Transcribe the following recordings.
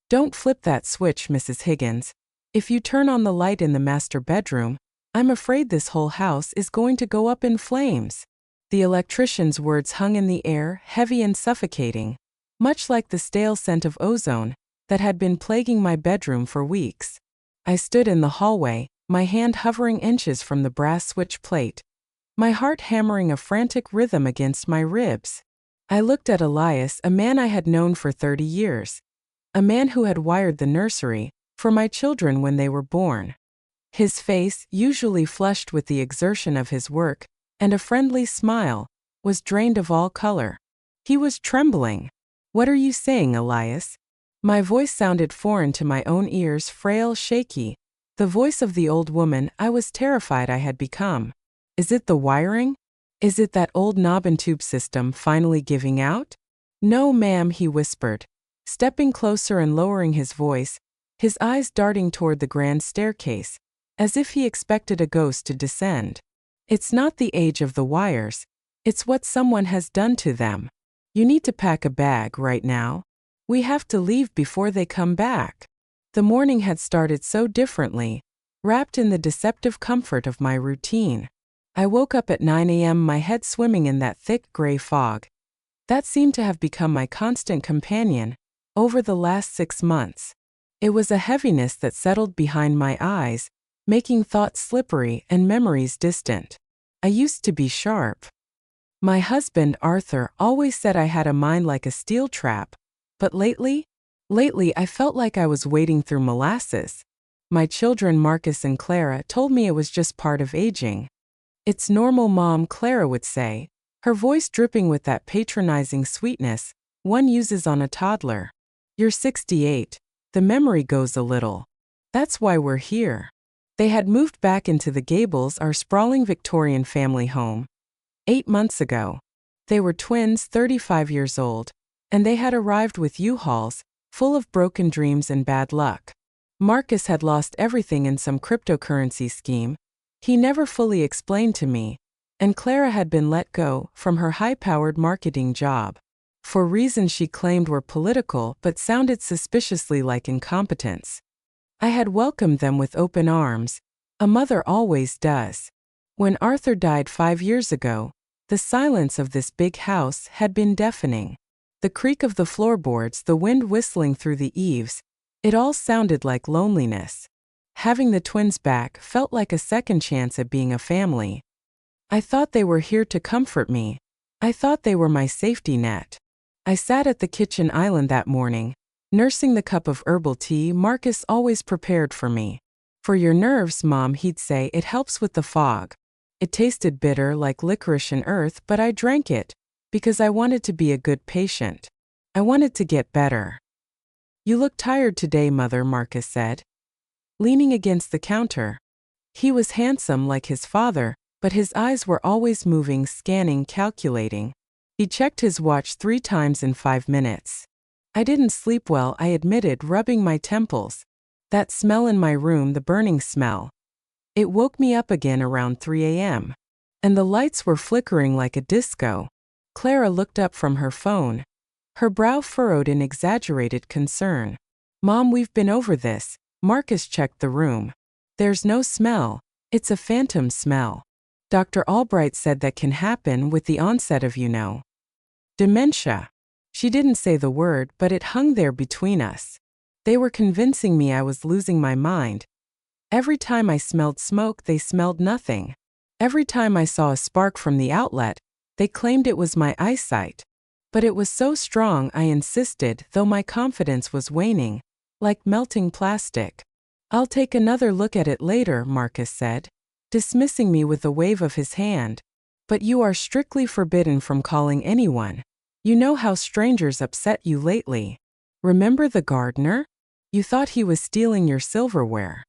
Don't flip that switch, Mrs. Higgins. If you turn on the light in the master bedroom, I'm afraid this whole house is going to go up in flames. The electrician's words hung in the air, heavy and suffocating, much like the stale scent of ozone that had been plaguing my bedroom for weeks. I stood in the hallway, my hand hovering inches from the brass switch plate, my heart hammering a frantic rhythm against my ribs. I looked at Elias, a man I had known for 30 years, a man who had wired the nursery for my children when they were born. His face, usually flushed with the exertion of his work and a friendly smile, was drained of all color. He was trembling. "What are you saying, Elias?" My voice sounded foreign to my own ears, frail, shaky, the voice of the old woman I was terrified I had become. "Is it the wiring? Is it that old knob and tube system finally giving out?" "No, ma'am," he whispered, stepping closer and lowering his voice, his eyes darting toward the grand staircase, as if he expected a ghost to descend. "It's not the age of the wires. It's what someone has done to them. You need to pack a bag right now. We have to leave before they come back." The morning had started so differently, wrapped in the deceptive comfort of my routine. I woke up at 9 a.m., my head swimming in that thick gray fog. That seemed to have become my constant companion over the last 6 months. It was a heaviness that settled behind my eyes, making thoughts slippery and memories distant. I used to be sharp. My husband, Arthur, always said I had a mind like a steel trap, but lately I felt like I was wading through molasses. My children, Marcus and Clara, told me it was just part of aging. "It's normal, Mom," Clara would say, her voice dripping with that patronizing sweetness one uses on a toddler. "You're 68. The memory goes a little. That's why we're here." They had moved back into the Gables, our sprawling Victorian family home, 8 months ago. They were twins, 35 years old, and they had arrived with U-Hauls, full of broken dreams and bad luck. Marcus had lost everything in some cryptocurrency scheme he never fully explained to me, and Clara had been let go from her high-powered marketing job for reasons she claimed were political but sounded suspiciously like incompetence. I had welcomed them with open arms. A mother always does. When Arthur died 5 years ago, the silence of this big house had been deafening. The creak of the floorboards, the wind whistling through the eaves, it all sounded like loneliness. Having the twins back felt like a second chance at being a family. I thought they were here to comfort me. I thought they were my safety net. I sat at the kitchen island that morning, nursing the cup of herbal tea Marcus always prepared for me. "For your nerves, Mom," he'd say, "it helps with the fog." It tasted bitter like licorice and earth, but I drank it because I wanted to be a good patient. I wanted to get better. "You look tired today, Mother," Marcus said, leaning against the counter. He was handsome like his father, but his eyes were always moving, scanning, calculating. He checked his watch 3 times in 5 minutes. "I didn't sleep well," I admitted, rubbing my temples. That smell in my room, the burning smell. It woke me up again around 3 a.m. And the lights were flickering like a disco. Clara looked up from her phone, her brow furrowed in exaggerated concern. "Mom, we've been over this." Marcus checked the room. "There's no smell. It's a phantom smell. Dr. Albright said that can happen with the onset of, dementia." She didn't say the word, but it hung there between us. They were convincing me I was losing my mind. Every time I smelled smoke, they smelled nothing. Every time I saw a spark from the outlet, they claimed it was my eyesight. But it was so strong, I insisted, though my confidence was waning, like melting plastic. "I'll take another look at it later," Marcus said, dismissing me with a wave of his hand. "But you are strictly forbidden from calling anyone. You know how strangers upset you lately. Remember the gardener? You thought he was stealing your silverware."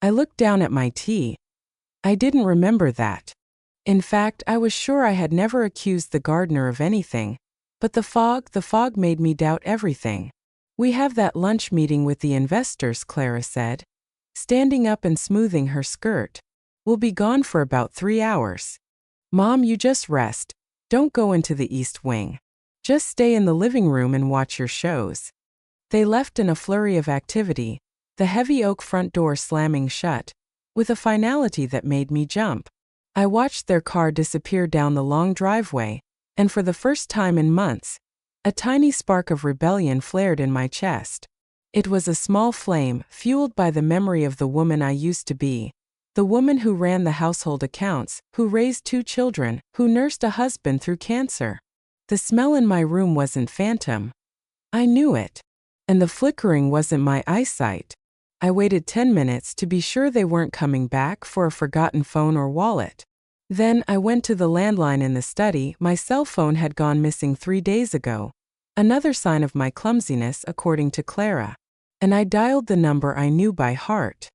I looked down at my tea. I didn't remember that. In fact, I was sure I had never accused the gardener of anything. But the fog made me doubt everything. "We have that lunch meeting with the investors," Clara said, standing up and smoothing her skirt. "We'll be gone for about 3 hours. Mom, you just rest. Don't go into the East Wing. Just stay in the living room and watch your shows." They left in a flurry of activity, the heavy oak front door slamming shut, with a finality that made me jump. I watched their car disappear down the long driveway, and for the first time in months, a tiny spark of rebellion flared in my chest. It was a small flame, fueled by the memory of the woman I used to be. The woman who ran the household accounts, who raised 2 children, who nursed a husband through cancer. The smell in my room wasn't phantom. I knew it. And the flickering wasn't my eyesight. I waited 10 minutes to be sure they weren't coming back for a forgotten phone or wallet. Then I went to the landline in the study. My cell phone had gone missing 3 days ago. Another sign of my clumsiness, according to Clara. And I dialed the number I knew by heart.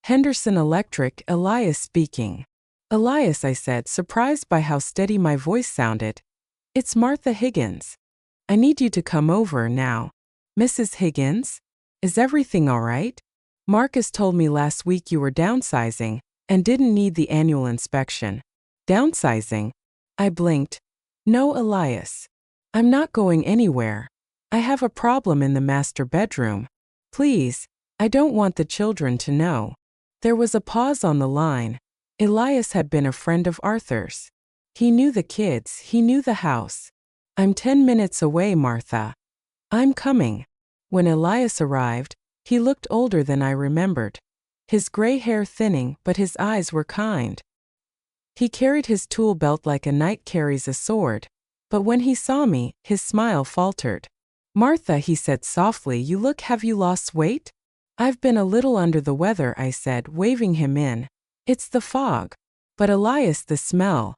Henderson Electric, Elias speaking. Elias, I said, surprised by how steady my voice sounded. It's Martha Higgins. I need you to come over now. Mrs. Higgins? Is everything all right? Marcus told me last week you were downsizing and didn't need the annual inspection. Downsizing? I blinked. No, Elias. I'm not going anywhere. I have a problem in the master bedroom. Please, I don't want the children to know. There was a pause on the line. Elias had been a friend of Arthur's. He knew the kids, he knew the house. I'm 10 minutes away, Martha. I'm coming. When Elias arrived, he looked older than I remembered. His gray hair thinning, but his eyes were kind. He carried his tool belt like a knight carries a sword, but when he saw me, his smile faltered. Martha, he said softly, have you lost weight? I've been a little under the weather, I said, waving him in. It's the fog. But Elias, the smell.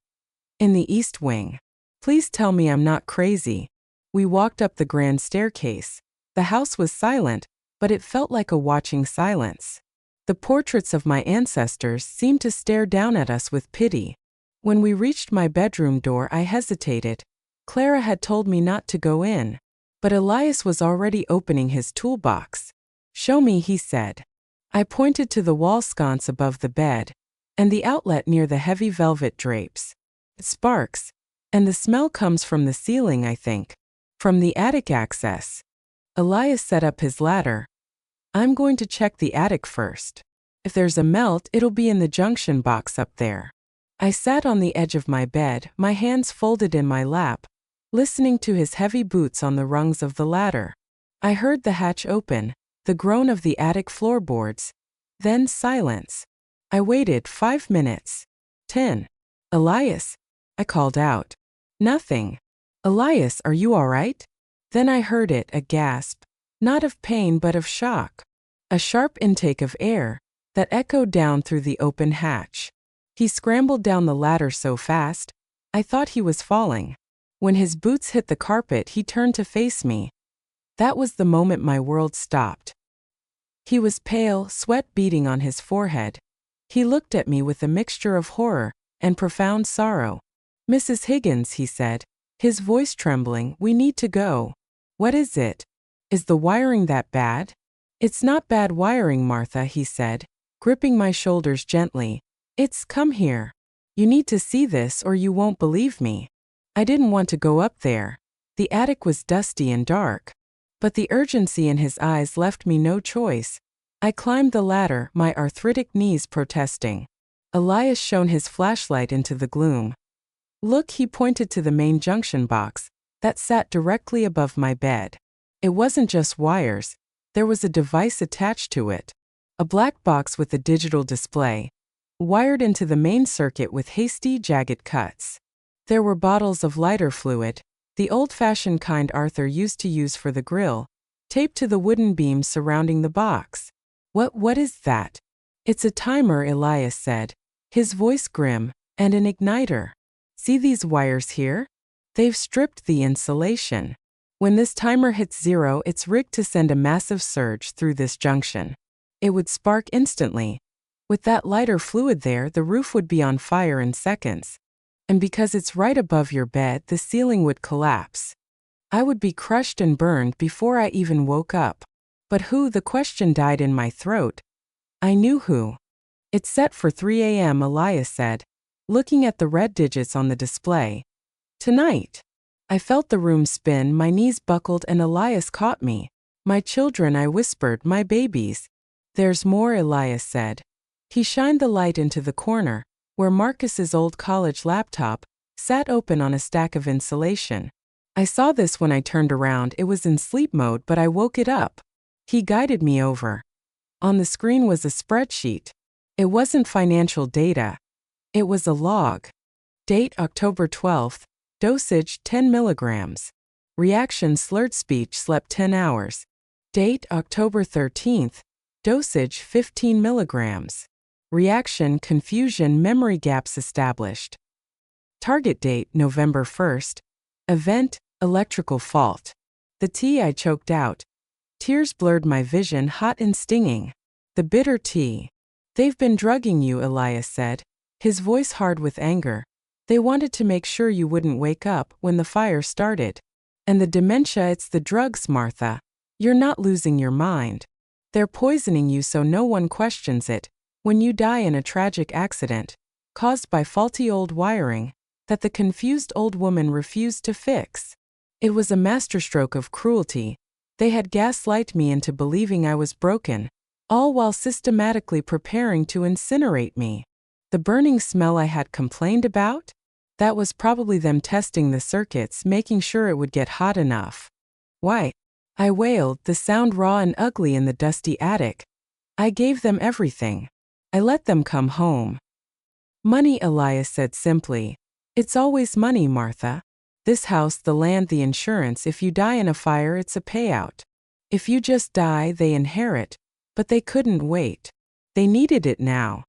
In the east wing. Please tell me I'm not crazy. We walked up the grand staircase. The house was silent, but it felt like a watching silence. The portraits of my ancestors seemed to stare down at us with pity. When we reached my bedroom door, I hesitated. Clara had told me not to go in. But Elias was already opening his toolbox. Show me, he said. I pointed to the wall sconce above the bed, and the outlet near the heavy velvet drapes. It sparks, and the smell comes from the ceiling, I think. From the attic access. Elias set up his ladder. I'm going to check the attic first. If there's a melt, it'll be in the junction box up there. I sat on the edge of my bed, my hands folded in my lap, listening to his heavy boots on the rungs of the ladder. I heard the hatch open, the groan of the attic floorboards. Then silence. I waited 5 minutes. 10. Elias, I called out. Nothing. Elias, are you all right? Then I heard it, a gasp. Not of pain but of shock. A sharp intake of air that echoed down through the open hatch. He scrambled down the ladder so fast, I thought he was falling. When his boots hit the carpet, he turned to face me. That was the moment my world stopped. He was pale, sweat beading on his forehead. He looked at me with a mixture of horror and profound sorrow. Mrs. Higgins, he said, his voice trembling, we need to go. What is it? Is the wiring that bad? It's not bad wiring, Martha, he said, gripping my shoulders gently. Come here. You need to see this or you won't believe me. I didn't want to go up there. The attic was dusty and dark. But the urgency in his eyes left me no choice. I climbed the ladder, my arthritic knees protesting. Elias shone his flashlight into the gloom. Look, he pointed to the main junction box that sat directly above my bed. It wasn't just wires, there was a device attached to it. A black box with a digital display, wired into the main circuit with hasty, jagged cuts. There were bottles of lighter fluid, the old-fashioned kind Arthur used to use for the grill, taped to the wooden beams surrounding the box. What is that? It's a timer, Elias said, his voice grim, and an igniter. See these wires here? They've stripped the insulation. When this timer hits 0, it's rigged to send a massive surge through this junction. It would spark instantly. With that lighter fluid there, the roof would be on fire in seconds. And because it's right above your bed, the ceiling would collapse. I would be crushed and burned before I even woke up. But who? The question died in my throat. I knew who. It's set for 3 a.m., Elias said, looking at the red digits on the display. Tonight. I felt the room spin, my knees buckled, and Elias caught me. My children, I whispered, my babies. There's more, Elias said. He shined the light into the corner, where Marcus's old college laptop sat open on a stack of insulation. I saw this when I turned around. It was in sleep mode, but I woke it up. He guided me over. On the screen was a spreadsheet. It wasn't financial data. It was a log. Date October 12th. Dosage 10 milligrams. Reaction slurred speech, slept 10 hours. Date October 13th. Dosage 15 milligrams. Reaction confusion, memory gaps established. Target date November 1st. Event electrical fault. The tea, I choked out. Tears blurred my vision, hot and stinging. The bitter tea. They've been drugging you, Elias said, his voice hard with anger. They wanted to make sure you wouldn't wake up when the fire started. And the dementia, it's the drugs, Martha. You're not losing your mind. They're poisoning you so no one questions it. When you die in a tragic accident, caused by faulty old wiring, that the confused old woman refused to fix. It was a masterstroke of cruelty. They had gaslight me into believing I was broken, all while systematically preparing to incinerate me. The burning smell I had complained about? That was probably them testing the circuits, making sure it would get hot enough. Why? I wailed, the sound raw and ugly in the dusty attic. I gave them everything. I let them come home. Money, Elias said simply. It's always money, Martha. This house, the land, the insurance. If you die in a fire, it's a payout. If you just die, they inherit. But they couldn't wait. They needed it now.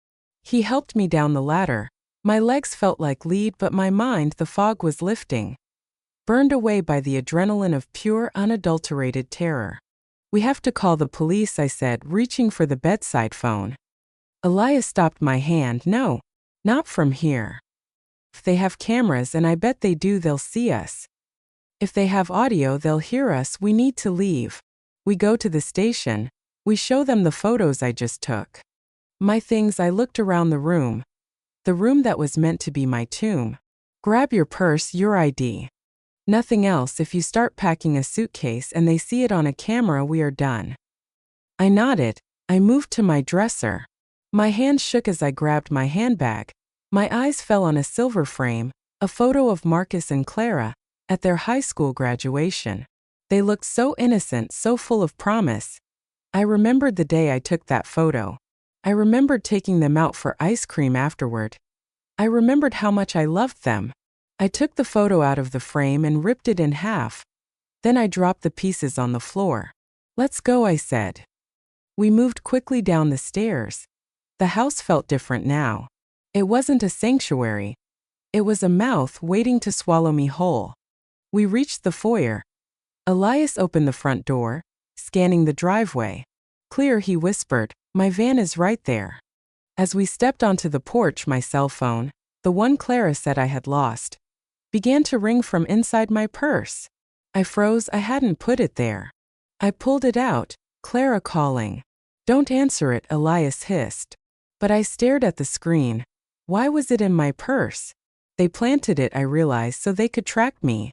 He helped me down the ladder. My legs felt like lead, but my mind, the fog was lifting. Burned away by the adrenaline of pure, unadulterated terror. We have to call the police, I said, reaching for the bedside phone. Elias stopped my hand. No, not from here. If they have cameras, and I bet they do, they'll see us. If they have audio, they'll hear us. We need to leave. We go to the station. We show them the photos I just took. My things, I looked around the room. The room that was meant to be my tomb. Grab your purse, your ID. Nothing else. If you start packing a suitcase and they see it on a camera, we are done. I nodded. I moved to my dresser. My hand shook as I grabbed my handbag. My eyes fell on a silver frame, a photo of Marcus and Clara, at their high school graduation. They looked so innocent, so full of promise. I remembered the day I took that photo. I remembered taking them out for ice cream afterward. I remembered how much I loved them. I took the photo out of the frame and ripped it in half. Then I dropped the pieces on the floor. Let's go, I said. We moved quickly down the stairs. The house felt different now. It wasn't a sanctuary. It was a mouth waiting to swallow me whole. We reached the foyer. Elias opened the front door, scanning the driveway. Clear, he whispered. My van is right there. As we stepped onto the porch, my cell phone, the one Clara said I had lost, began to ring from inside my purse. I froze. I hadn't put it there. I pulled it out. Clara calling. Don't answer it, Elias hissed. But I stared at the screen. Why was it in my purse? They planted it, I realized, so they could track me.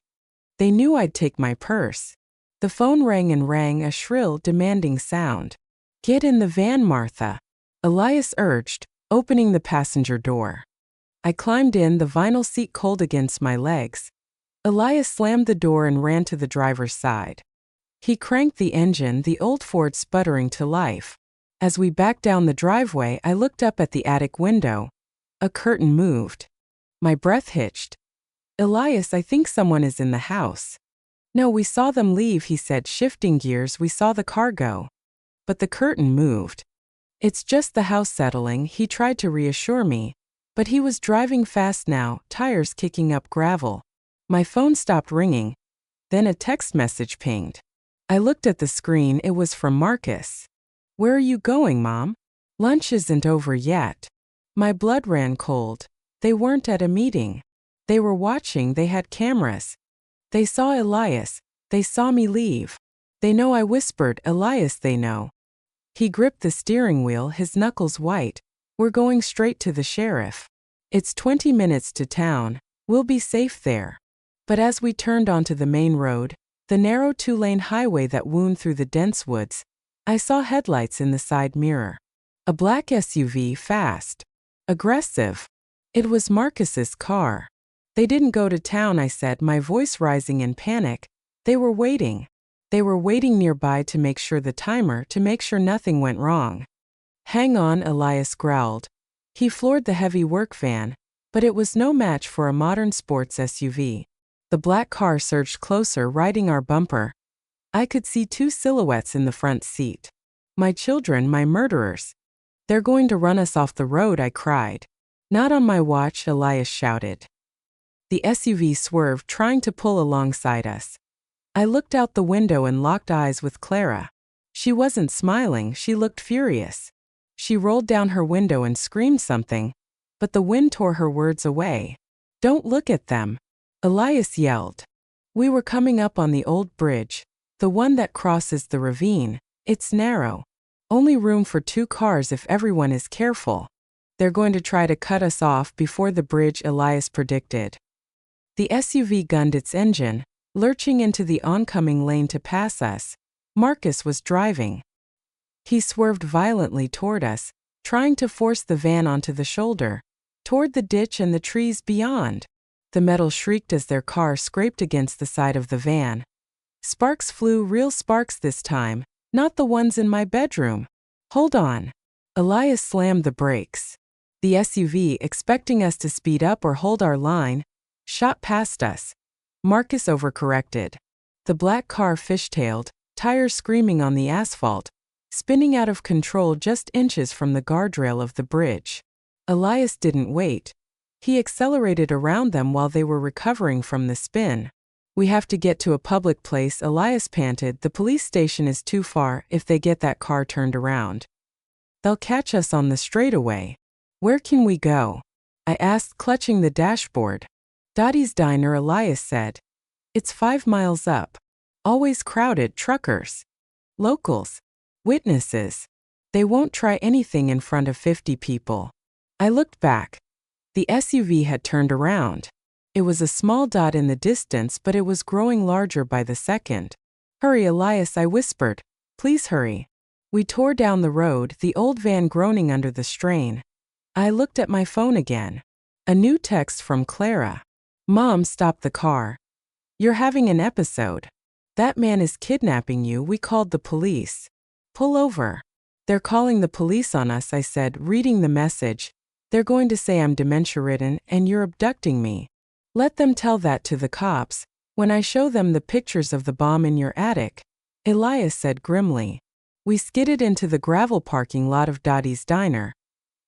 They knew I'd take my purse. The phone rang and rang, a shrill, demanding sound. Get in the van, Martha, Elias urged, opening the passenger door. I climbed in, the vinyl seat cold against my legs. Elias slammed the door and ran to the driver's side. He cranked the engine, the old Ford sputtering to life. As we backed down the driveway, I looked up at the attic window. A curtain moved. My breath hitched. Elias, I think someone is in the house. No, we saw them leave, he said, shifting gears. We saw the car go. But the curtain moved. It's just the house settling, he tried to reassure me. But he was driving fast now, tires kicking up gravel. My phone stopped ringing. Then a text message pinged. I looked at the screen. It was from Marcus. Where are you going, Mom? Lunch isn't over yet. My blood ran cold. They weren't at a meeting. They were watching. They had cameras. They saw Elias. They saw me leave. They know, I whispered. Elias, they know. He gripped the steering wheel, his knuckles white. We're going straight to the sheriff. It's 20 minutes to town. We'll be safe there. But as we turned onto the main road, The narrow two-lane highway that wound through the dense woods. I saw headlights in the side mirror. A black SUV, fast. Aggressive. It was Marcus's car. They didn't go to town, I said, my voice rising in panic. They were waiting. They were waiting nearby to make sure to make sure nothing went wrong. Hang on, Elias growled. He floored the heavy work van, but it was no match for a modern sports SUV. The black car surged closer, riding our bumper. I could see two silhouettes in the front seat. My children, my murderers. They're going to run us off the road, I cried. Not on my watch, Elias shouted. The SUV swerved, trying to pull alongside us. I looked out the window and locked eyes with Clara. She wasn't smiling, she looked furious. She rolled down her window and screamed something, but the wind tore her words away. Don't look at them, Elias yelled. We were coming up on the old bridge, the one that crosses the ravine. It's narrow. Only room for 2 cars if everyone is careful. They're going to try to cut us off before the bridge, Elias predicted. The SUV gunned its engine, lurching into the oncoming lane to pass us. Marcus was driving. He swerved violently toward us, trying to force the van onto the shoulder, toward the ditch and the trees beyond. The metal shrieked as their car scraped against the side of the van. Sparks flew, real sparks this time, not the ones in my bedroom. Hold on. Elias slammed the brakes. The SUV, expecting us to speed up or hold our line, shot past us. Marcus overcorrected. The black car fishtailed, tires screaming on the asphalt, spinning out of control just inches from the guardrail of the bridge. Elias didn't wait. He accelerated around them while they were recovering from the spin. We have to get to a public place, Elias panted. The police station is too far if they get that car turned around. They'll catch us on the straightaway. Where can we go? I asked, clutching the dashboard. Dottie's Diner, Elias said. It's 5 miles up. Always crowded, truckers. Locals. Witnesses. They won't try anything in front of 50 people. I looked back. The SUV had turned around. It was a small dot in the distance, but it was growing larger by the second. Hurry, Elias, I whispered. Please hurry. We tore down the road, the old van groaning under the strain. I looked at my phone again. A new text from Clara. Mom, stop the car. You're having an episode. That man is kidnapping you. We called the police. Pull over. They're calling the police on us, I said, reading the message. They're going to say I'm dementia-ridden and you're abducting me. Let them tell that to the cops when I show them the pictures of the bomb in your attic, Elias said grimly. We skidded into the gravel parking lot of Dottie's Diner.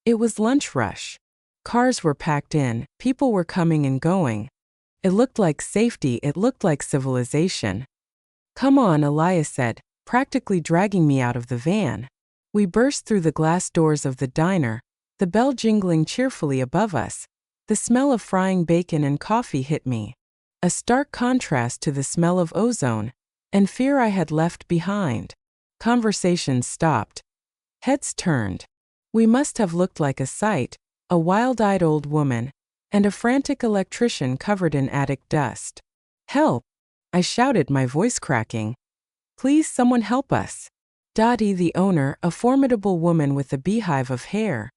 It was lunch rush. Cars were packed in, people were coming and going. It looked like safety, it looked like civilization. Come on, Elias said, practically dragging me out of the van. We burst through the glass doors of the diner, the bell jingling cheerfully above us. The smell of frying bacon and coffee hit me. A stark contrast to the smell of ozone and fear I had left behind. Conversations stopped. Heads turned. We must have looked like a sight, a wild-eyed old woman, and a frantic electrician covered in attic dust. Help! I shouted, my voice cracking. Please, someone help us. Dottie, the owner, a formidable woman with a beehive of hair,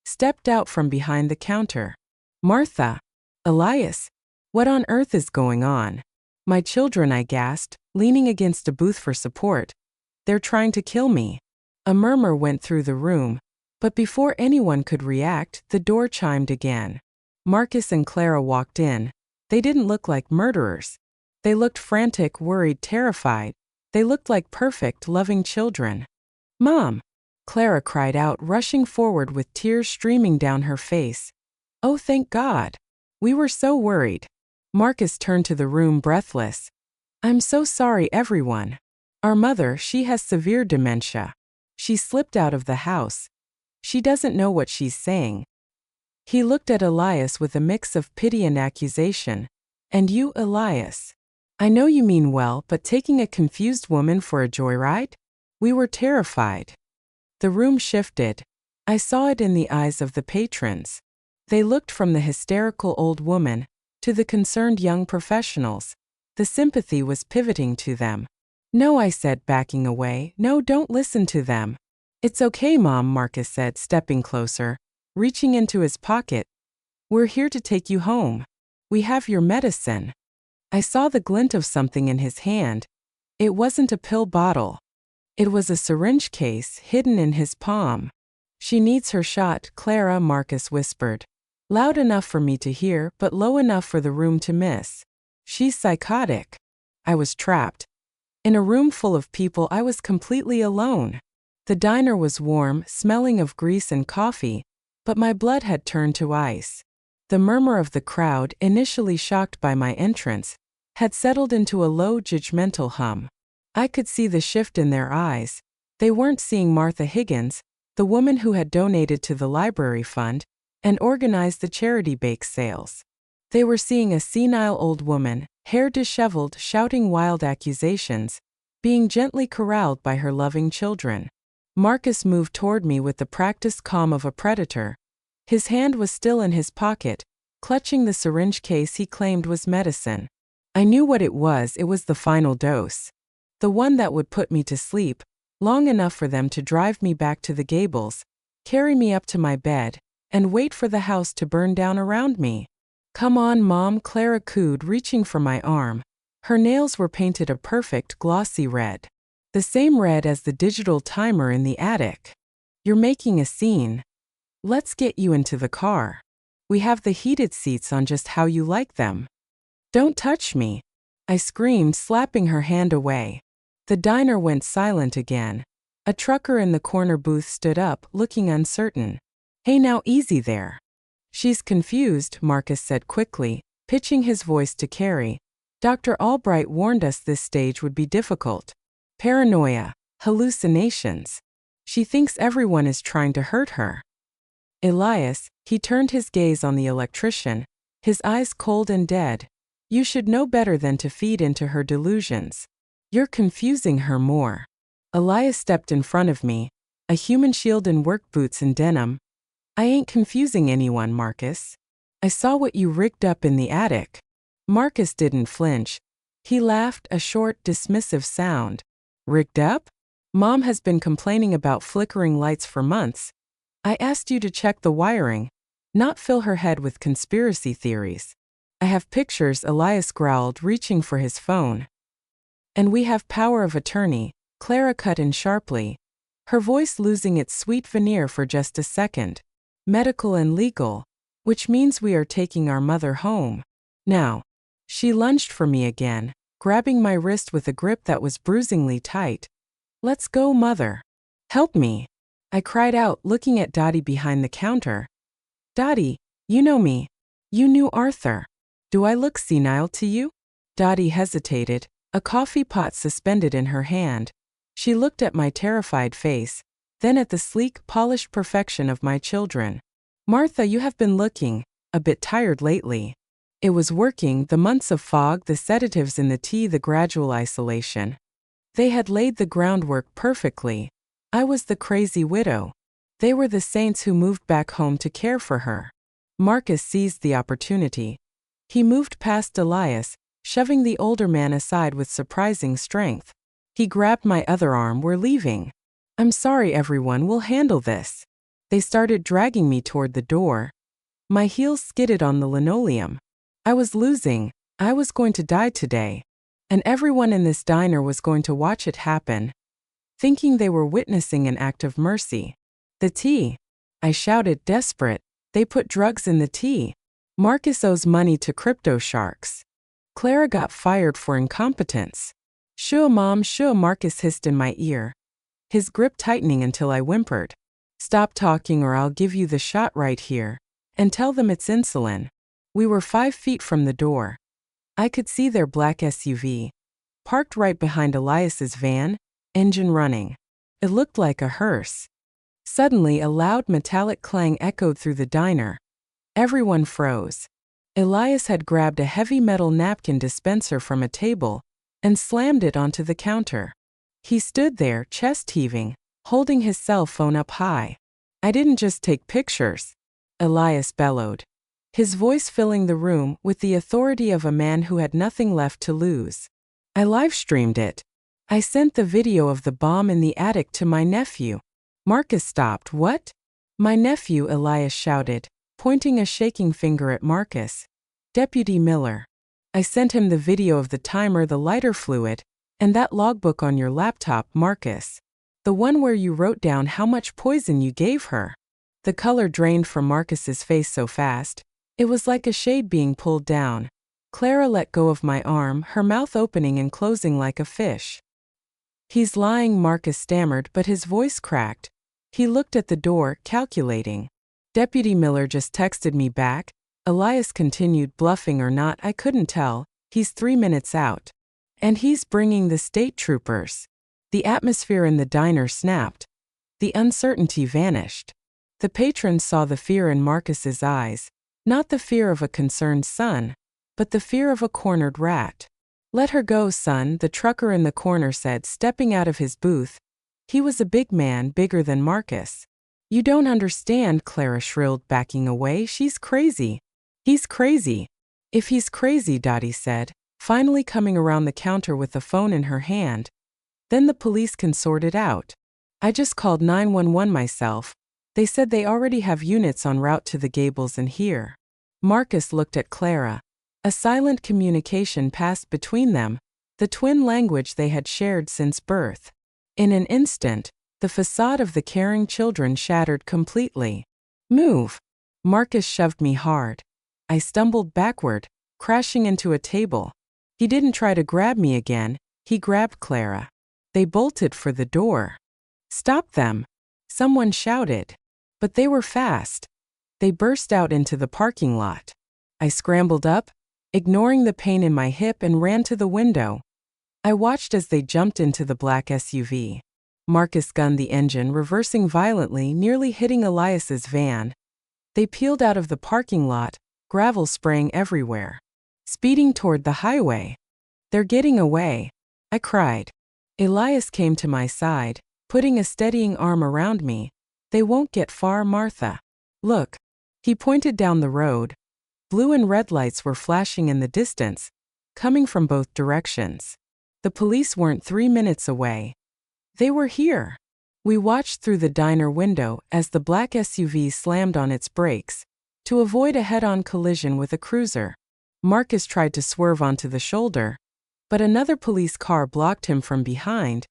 stepped out from behind the counter. Martha! Elias! What on earth is going on? My children, I gasped, leaning against a booth for support. They're trying to kill me. A murmur went through the room, but before anyone could react, the door chimed again. Marcus and Clara walked in. They didn't look like murderers. They looked frantic, worried, terrified. They looked like perfect, loving children. Mom! Clara cried out, rushing forward with tears streaming down her face. Oh, thank God! We were so worried. Marcus turned to the room, breathless. I'm so sorry, everyone. Our mother, she has severe dementia. She slipped out of the house. She doesn't know what she's saying. He looked at Elias with a mix of pity and accusation. And you, Elias? I know you mean well, but taking a confused woman for a joyride? We were terrified. The room shifted. I saw it in the eyes of the patrons. They looked from the hysterical old woman to the concerned young professionals. The sympathy was pivoting to them. No, I said, backing away. No, don't listen to them. It's okay, Mom, Marcus said, stepping closer, reaching into his pocket. We're here to take you home. We have your medicine. I saw the glint of something in his hand. It wasn't a pill bottle. It was a syringe case hidden in his palm. She needs her shot, Clara, Marcus whispered. Loud enough for me to hear, but low enough for the room to miss. She's psychotic. I was trapped. In a room full of people, I was completely alone. The diner was warm, smelling of grease and coffee, but my blood had turned to ice. The murmur of the crowd, initially shocked by my entrance, had settled into a low, judgmental hum. I could see the shift in their eyes. They weren't seeing Martha Higgins, the woman who had donated to the library fund and organized the charity bake sales. They were seeing a senile old woman, hair disheveled, shouting wild accusations, being gently corralled by her loving children. Marcus moved toward me with the practiced calm of a predator. His hand was still in his pocket, clutching the syringe case he claimed was medicine. I knew what it was the final dose. The one that would put me to sleep, long enough for them to drive me back to the Gables, carry me up to my bed, and wait for the house to burn down around me. Come on, Mom, Clara cooed, reaching for my arm. Her nails were painted a perfect glossy red. The same red as the digital timer in the attic. You're making a scene. Let's get you into the car. We have the heated seats on just how you like them. Don't touch me, I screamed, slapping her hand away. The diner went silent again. A trucker in the corner booth stood up, looking uncertain. Hey, now easy there. She's confused, Marcus said quickly, pitching his voice to Carrie. Dr. Albright warned us this stage would be difficult. Paranoia, hallucinations. She thinks everyone is trying to hurt her. Elias, he turned his gaze on the electrician, his eyes cold and dead. You should know better than to feed into her delusions. You're confusing her more. Elias stepped in front of me, a human shield and work boots and denim. I ain't confusing anyone, Marcus. I saw what you rigged up in the attic. Marcus didn't flinch. He laughed, a short, dismissive sound. Rigged up? Mom has been complaining about flickering lights for months. I asked you to check the wiring, not fill her head with conspiracy theories. I have pictures, Elias growled, reaching for his phone. And we have power of attorney, Clara cut in sharply, her voice losing its sweet veneer for just a second. Medical and legal, which means we are taking our mother home. Now. She lunged for me again, grabbing my wrist with a grip that was bruisingly tight. Let's go, Mother. Help me. I cried out, looking at Dottie behind the counter. Dottie, you know me. You knew Arthur. Do I look senile to you? Dottie hesitated, a coffee pot suspended in her hand. She looked at my terrified face, then at the sleek, polished perfection of my children. Martha, you have been looking a bit tired lately. It was working, the months of fog, the sedatives in the tea, the gradual isolation. They had laid the groundwork perfectly. I was the crazy widow. They were the saints who moved back home to care for her. Marcus seized the opportunity. He moved past Elias, shoving the older man aside with surprising strength. He grabbed my other arm. We're leaving. I'm sorry, everyone, we'll handle this. They started dragging me toward the door. My heels skidded on the linoleum. I was losing. I was going to die today. And everyone in this diner was going to watch it happen, thinking they were witnessing an act of mercy. The tea. I shouted, desperate. They put drugs in the tea. Marcus owes money to crypto sharks. Clara got fired for incompetence. Shoo, Mom, shoo, Marcus hissed in my ear, his grip tightening until I whimpered. Stop talking or I'll give you the shot right here. And tell them it's insulin. We were 5 feet from the door. I could see their black SUV, parked right behind Elias's van, engine running. It looked like a hearse. Suddenly, a loud metallic clang echoed through the diner. Everyone froze. Elias had grabbed a heavy metal napkin dispenser from a table and slammed it onto the counter. He stood there, chest heaving, holding his cell phone up high. I didn't just take pictures, Elias bellowed. his voice filling the room with the authority of a man who had nothing left to lose. I live-streamed it. I sent the video of the bomb in the attic to my nephew. Marcus stopped. What? My nephew, Elias shouted, pointing a shaking finger at Marcus. Deputy Miller. I sent him the video of the timer, the lighter fluid, and that logbook on your laptop, Marcus. The one where you wrote down how much poison you gave her. The color drained from Marcus's face so fast, it was like a shade being pulled down. Clara let go of my arm, her mouth opening and closing like a fish. He's lying, Marcus stammered, but his voice cracked. He looked at the door, calculating. Deputy Miller just texted me back. Elias continued, bluffing or not, I couldn't tell. He's 3 minutes out. And he's bringing the state troopers. The atmosphere in the diner snapped. The uncertainty vanished. The patrons saw the fear in Marcus's eyes, not the fear of a concerned son, but the fear of a cornered rat. Let her go, son, the trucker in the corner said, stepping out of his booth. He was a big man, bigger than Marcus. You don't understand, Clara shrilled, backing away. She's crazy. He's crazy. If he's crazy, Dottie said, finally coming around the counter with the phone in her hand. Then the police can sort it out. I just called 911 myself. They said they already have units en route to the Gables and here. Marcus looked at Clara. A silent communication passed between them, the twin language they had shared since birth. In an instant, the facade of the caring children shattered completely. Move! Marcus shoved me hard. I stumbled backward, crashing into a table. He didn't try to grab me again, he grabbed Clara. They bolted for the door. Stop them! Someone shouted. But they were fast. They burst out into the parking lot. I scrambled up, ignoring the pain in my hip, and ran to the window. I watched as they jumped into the black SUV. Marcus gunned the engine, reversing violently, nearly hitting Elias's van. They peeled out of the parking lot, gravel spraying everywhere. Speeding toward the highway. They're getting away, I cried. Elias came to my side, putting a steadying arm around me. They won't get far, Martha. Look. He pointed down the road. Blue and red lights were flashing in the distance, coming from both directions. The police weren't 3 minutes away. They were here. We watched through the diner window as the black SUV slammed on its brakes to avoid a head-on collision with a cruiser. Marcus tried to swerve onto the shoulder, but another police car blocked him from behind.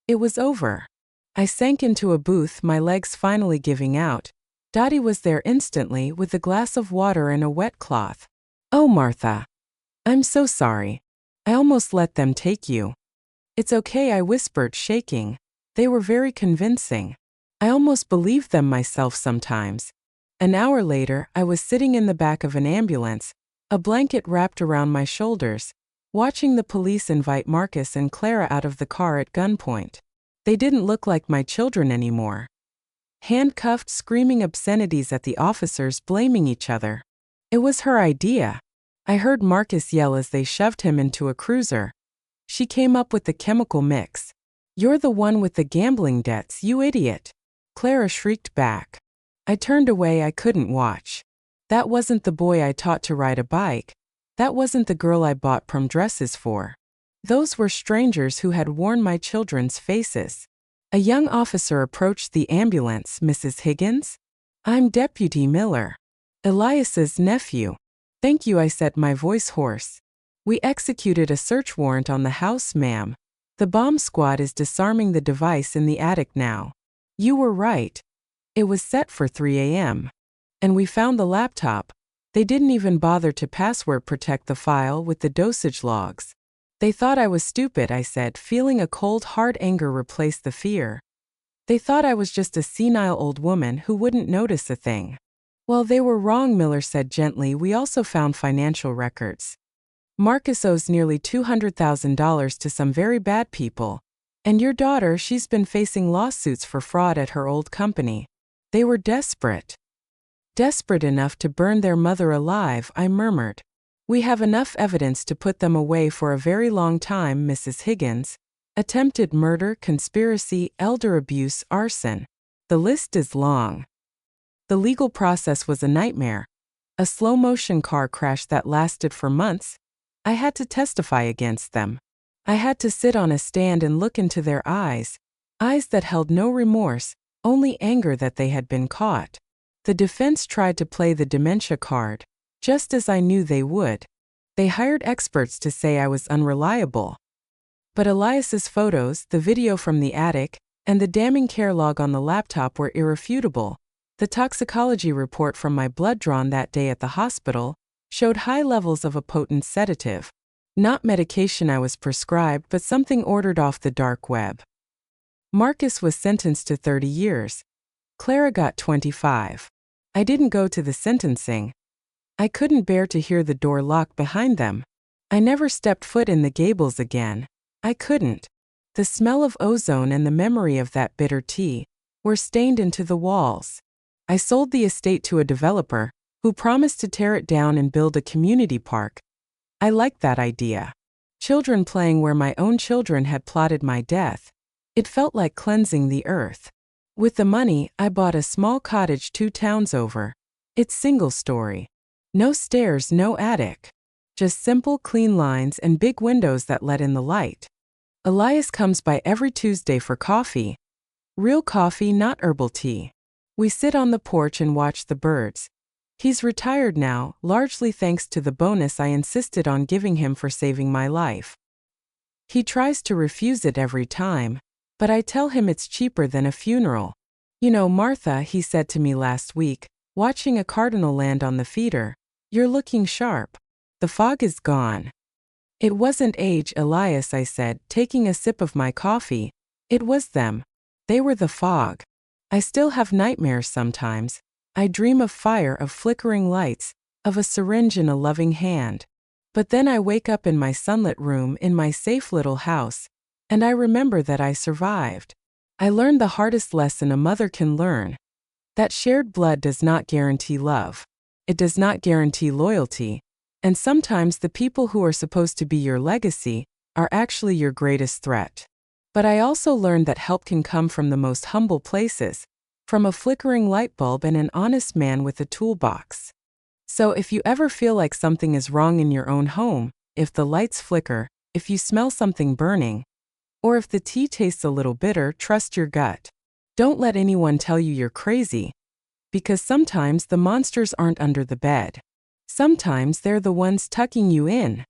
It was over. I sank into a booth, my legs finally giving out. Dottie was there instantly with a glass of water and a wet cloth. Oh, Martha. I'm so sorry. I almost let them take you. It's okay, I whispered, shaking. They were very convincing. I almost believed them myself sometimes. An hour later, I was sitting in the back of an ambulance, a blanket wrapped around my shoulders, watching the police invite Marcus and Clara out of the car at gunpoint. They didn't look like my children anymore. Handcuffed, screaming obscenities at the officers, blaming each other. It was her idea. I heard Marcus yell as they shoved him into a cruiser. She came up with the chemical mix. You're the one with the gambling debts, you idiot. Clara shrieked back. I turned away, I couldn't watch. That wasn't the boy I taught to ride a bike. That wasn't the girl I bought prom dresses for. Those were strangers who had worn my children's faces. A young officer approached the ambulance. Mrs. Higgins? I'm Deputy Miller. Elias's nephew. Thank you, I said, my voice hoarse. We executed a search warrant on the house, ma'am. The bomb squad is disarming the device in the attic now. You were right. It was set for 3 a.m. And we found the laptop. They didn't even bother to password protect the file with the dosage logs. They thought I was stupid, I said, feeling a cold, hard anger replace the fear. They thought I was just a senile old woman who wouldn't notice a thing. Well, they were wrong, Miller said gently. We also found financial records. Marcus owes nearly $200,000 to some very bad people. And your daughter, she's been facing lawsuits for fraud at her old company. They were desperate. Desperate enough to burn their mother alive, I murmured. We have enough evidence to put them away for a very long time, Mrs. Higgins. Attempted murder, conspiracy, elder abuse, arson. The list is long. The legal process was a nightmare. A slow-motion car crash that lasted for months. I had to testify against them. I had to sit on a stand and look into their eyes that held no remorse, only anger that they had been caught. The defense tried to play the dementia card, just as I knew they would. They hired experts to say I was unreliable. But Elias's photos, the video from the attic, and the damning care log on the laptop were irrefutable. The toxicology report from my blood drawn that day at the hospital showed high levels of a potent sedative. Not medication I was prescribed, but something ordered off the dark web. Marcus was sentenced to 30 years. Clara got 25. I didn't go to the sentencing. I couldn't bear to hear the door lock behind them. I never stepped foot in the Gables again. I couldn't. The smell of ozone and the memory of that bitter tea were stained into the walls. I sold the estate to a developer who promised to tear it down and build a community park. I liked that idea. Children playing where my own children had plotted my death. It felt like cleansing the earth. With the money, I bought a small cottage 2 towns over. It's single-story. No stairs, no attic. Just simple, clean lines and big windows that let in the light. Elias comes by every Tuesday for coffee. Real coffee, not herbal tea. We sit on the porch and watch the birds. He's retired now, largely thanks to the bonus I insisted on giving him for saving my life. He tries to refuse it every time, but I tell him it's cheaper than a funeral. You know, Martha, he said to me last week, watching a cardinal land on the feeder, you're looking sharp. The fog is gone. It wasn't age, Elias, I said, taking a sip of my coffee. It was them. They were the fog. I still have nightmares sometimes. I dream of fire, of flickering lights, of a syringe in a loving hand. But then I wake up in my sunlit room in my safe little house, and I remember that I survived. I learned the hardest lesson a mother can learn. That shared blood does not guarantee love. It does not guarantee loyalty. And sometimes the people who are supposed to be your legacy are actually your greatest threat. But I also learned that help can come from the most humble places, from a flickering light bulb and an honest man with a toolbox. So if you ever feel like something is wrong in your own home, if the lights flicker, if you smell something burning, or if the tea tastes a little bitter, trust your gut. Don't let anyone tell you you're crazy, because sometimes the monsters aren't under the bed. Sometimes they're the ones tucking you in.